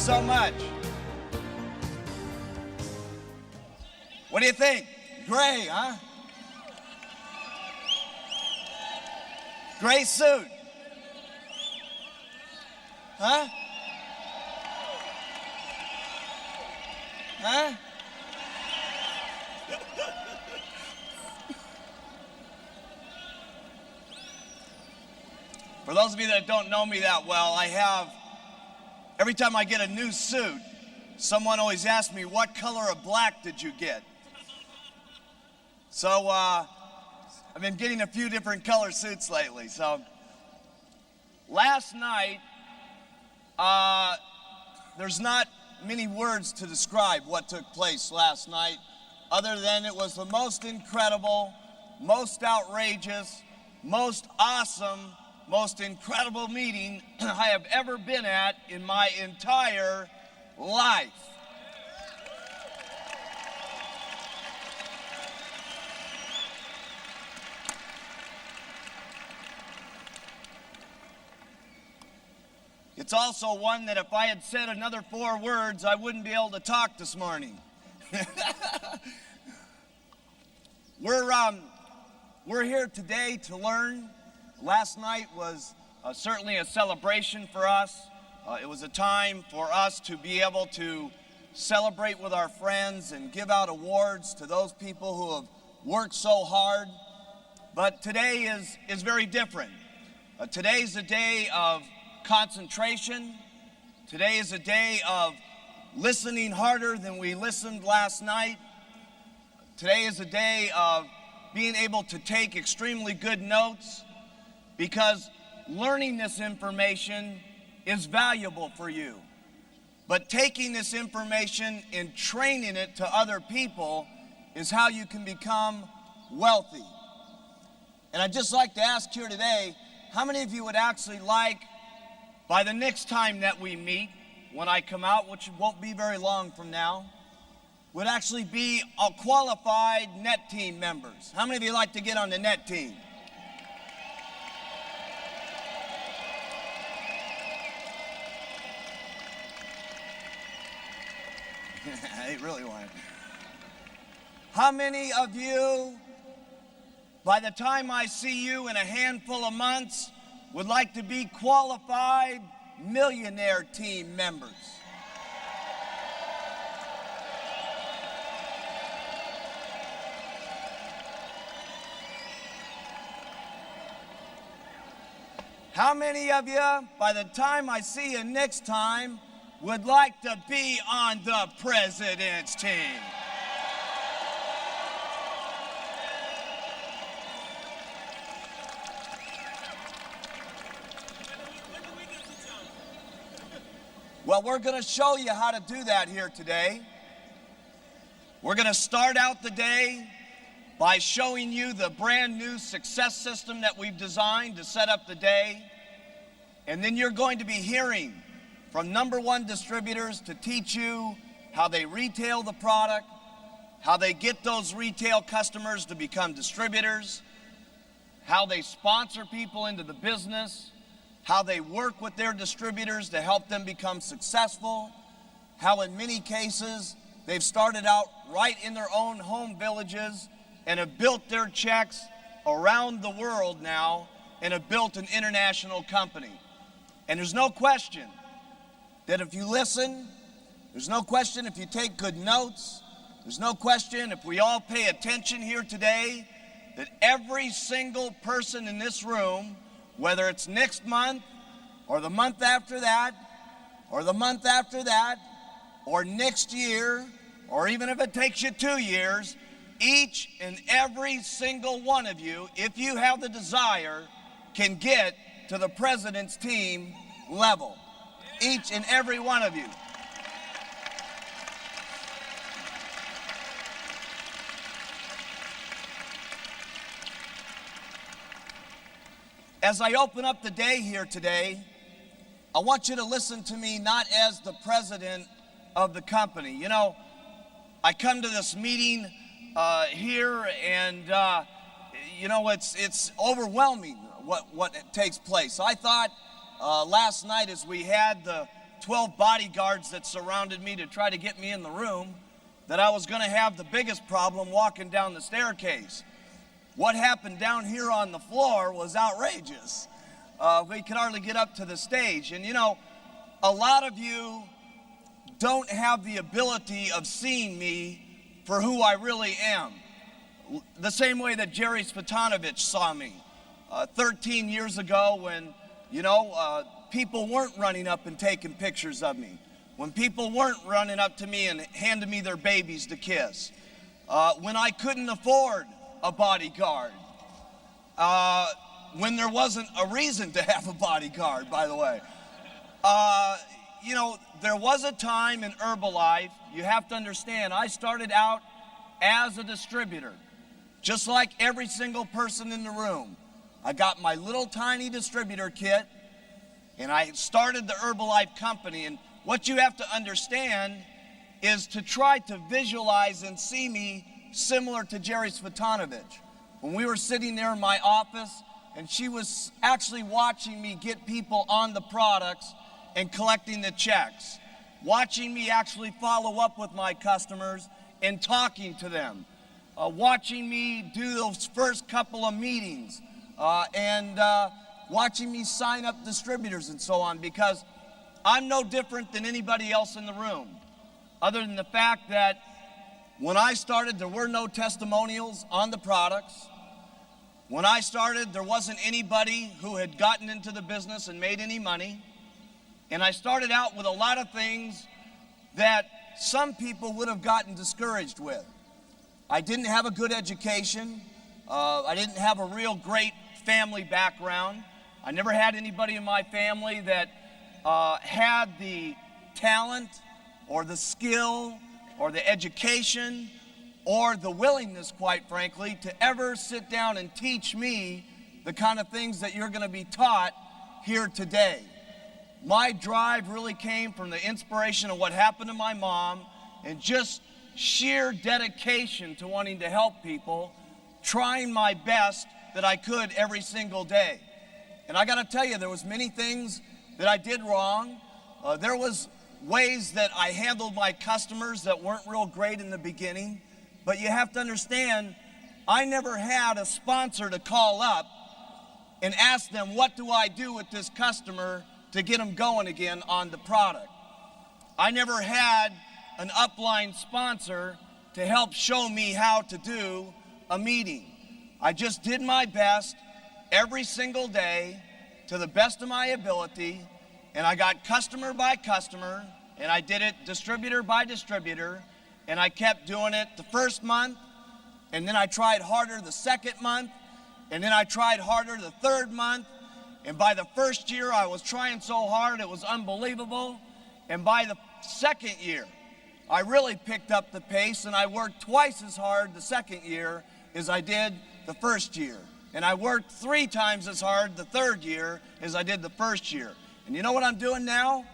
so much. What do you think? Gray, huh? Gray suit. Huh? Huh? For those of you that don't know me that well, every time I get a new suit, someone always asks me, what color of black did you get? So, I've been getting a few different color suits lately. So, last night, there's not many words to describe what took place last night, other than it was the most incredible, most outrageous, most awesome, most incredible meeting I have ever been at in my entire life. It's also one that if I had said another 4 words, I wouldn't be able to talk this morning. We're here today to learn. Last night was certainly a celebration for us. It was a time for us to be able to celebrate with our friends and give out awards to those people who have worked so hard. But today is very different. Today's a day of concentration. Today is a day of listening harder than we listened last night. Today is a day of being able to take extremely good notes, because learning this information is valuable for you. But taking this information and training it to other people is how you can become wealthy. And I'd just like to ask here today, how many of you would actually like, by the next time that we meet, when I come out, which won't be very long from now, would actually be a qualified net team members? How many of you like to get on the net team? I really want it. How many of you, by the time I see you in a handful of months, would like to be qualified millionaire team members? How many of you, by the time I see you next time, would like to be on the president's team? Well, we're going to show you how to do that here today. We're going to start out the day by showing you the brand new success system that we've designed to set up the day. And then you're going to be hearing from #1 distributors to teach you how they retail the product, how they get those retail customers to become distributors, how they sponsor people into the business, how they work with their distributors to help them become successful, how in many cases they've started out right in their own home villages and have built their checks around the world now and have built an international company. And there's no question that if you listen, there's no question if you take good notes, there's no question if we all pay attention here today, that every single person in this room, whether it's next month or the month after that or the month after that or next year, or even if it takes you 2 years, each and every single one of you, if you have the desire, can get to the president's team level. Each and every one of you. As I open up the day here today, I want you to listen to me not as the president of the company. You know, I come to this meeting here and you know, it's overwhelming what takes place. I thought last night as we had the 12 bodyguards that surrounded me to try to get me in the room, that I was going to have the biggest problem walking down the staircase. What happened down here on the floor was outrageous. We could hardly get up to the stage. And you know, a lot of you don't have the ability of seeing me for who I really am. The same way that Jerry Svetanovich saw me 13 years ago when, people weren't running up and taking pictures of me. When people weren't running up to me and handing me their babies to kiss. When I couldn't afford a bodyguard. When there wasn't a reason to have a bodyguard, by the way. There was a time in Herbalife, you have to understand, I started out as a distributor, just like every single person in the room. I got my little tiny distributor kit, and I started the Herbalife company. And what you have to understand is to try to visualize and see me similar to Jerry Svetanovich. When we were sitting there in my office, and she was actually watching me get people on the products and collecting the checks, watching me actually follow up with my customers and talking to them, watching me do those first couple of meetings, and watching me sign up distributors and so on, because I'm no different than anybody else in the room, other than the fact that when I started, there were no testimonials on the products. When I started, there wasn't anybody who had gotten into the business and made any money. And I started out with a lot of things that some people would have gotten discouraged with. I didn't have a good education. I didn't have a real great family background. I never had anybody in my family that had the talent or the skill or the education or the willingness, quite frankly, to ever sit down and teach me the kind of things that you're going to be taught here today. My drive really came from the inspiration of what happened to my mom and just sheer dedication to wanting to help people, trying my best that I could every single day. And I got to tell you, there was many things that I did wrong. There was ways that I handled my customers that weren't real great in the beginning. But you have to understand, I never had a sponsor to call up and ask them, what do I do with this customer to get them going again on the product? I never had an upline sponsor to help show me how to do a meeting. I just did my best every single day to the best of my ability, and I got customer by customer, and I did it distributor by distributor, and I kept doing it the first month, and then I tried harder the second month, and then I tried harder the third month, and by the first year I was trying so hard it was unbelievable, and by the second year I really picked up the pace, and I worked twice as hard the second year as I did the first year, and I worked 3 times as hard the third year as I did the first year. And you know what I'm doing now?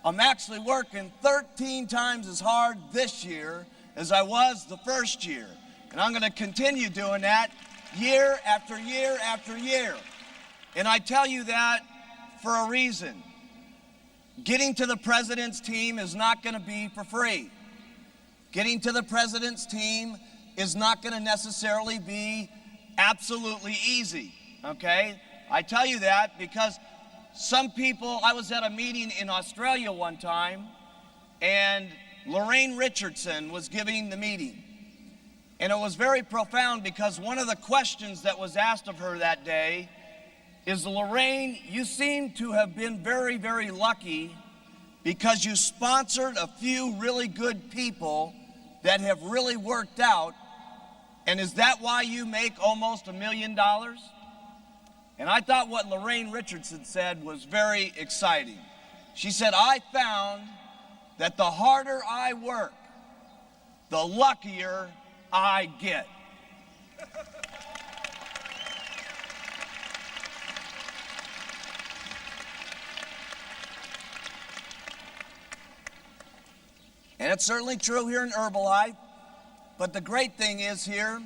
I'm actually working 13 times as hard this year as I was the first year. And I'm going to continue doing that year after year after year. And I tell you that for a reason. Getting to the president's team is not going to be for free. Getting to the president's team is not going to necessarily be absolutely easy, okay? I tell you that because some people, I was at a meeting in Australia one time, and Lorraine Richardson was giving the meeting. And it was very profound because one of the questions that was asked of her that day is, Lorraine, you seem to have been very, very lucky because you sponsored a few really good people that have really worked out, and is that why you make almost $1 million? And I thought what Lorraine Richardson said was very exciting. She said, I found that the harder I work, the luckier I get. And it's certainly true here in Herbalife, but the great thing is here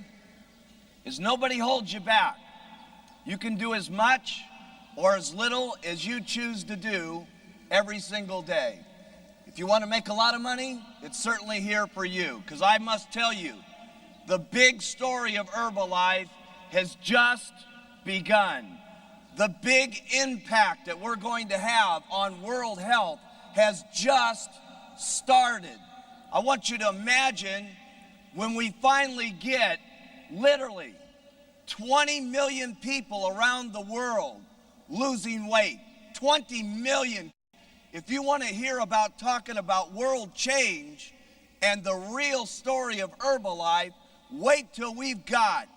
is nobody holds you back. You can do as much or as little as you choose to do every single day. If you want to make a lot of money, it's certainly here for you, because I must tell you, the big story of Herbalife has just begun. The big impact that we're going to have on world health has just started. I want you to imagine when we finally get literally 20 million people around the world losing weight. 20 million. If you want to hear about talking about world change and the real story of Herbalife, wait till we've got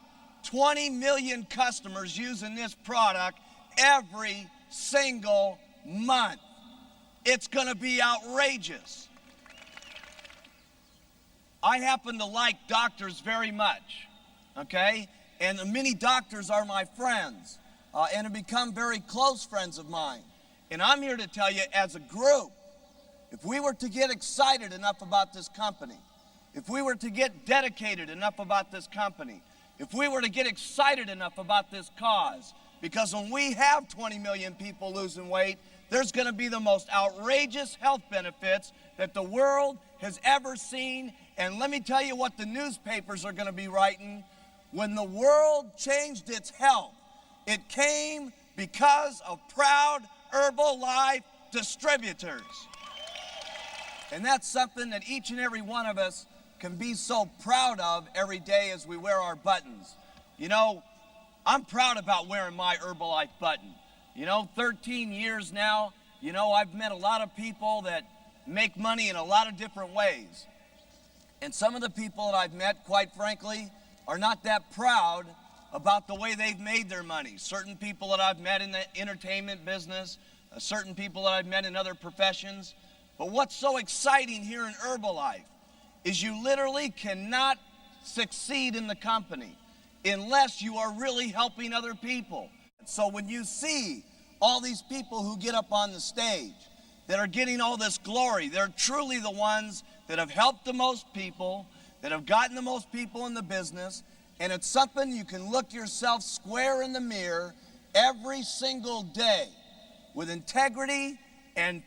20 million customers using this product every single month. It's going to be outrageous. I happen to like doctors very much, okay? And many doctors are my friends and have become very close friends of mine. And I'm here to tell you, as a group, if we were to get excited enough about this company, if we were to get dedicated enough about this company, if we were to get excited enough about this cause, because when we have 20 million people losing weight, there's going to be the most outrageous health benefits that the world has ever seen. And let me tell you what the newspapers are going to be writing. When the world changed its health, it came because of proud Herbalife distributors. And that's something that each and every one of us can be so proud of every day as we wear our buttons. You know, I'm proud about wearing my Herbalife button. You know, 13 years now, you know, I've met a lot of people that make money in a lot of different ways. And some of the people that I've met, quite frankly, are not that proud about the way they've made their money. Certain people that I've met in the entertainment business, certain people that I've met in other professions. But what's so exciting here in Herbalife is you literally cannot succeed in the company unless you are really helping other people. So when you see all these people who get up on the stage that are getting all this glory, they're truly the ones that have helped the most people, that have gotten the most people in the business, and it's something you can look yourself square in the mirror every single day with integrity and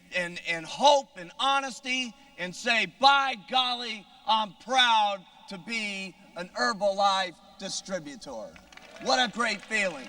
hope and honesty and say, by golly, I'm proud to be an Herbalife distributor. What a great feeling.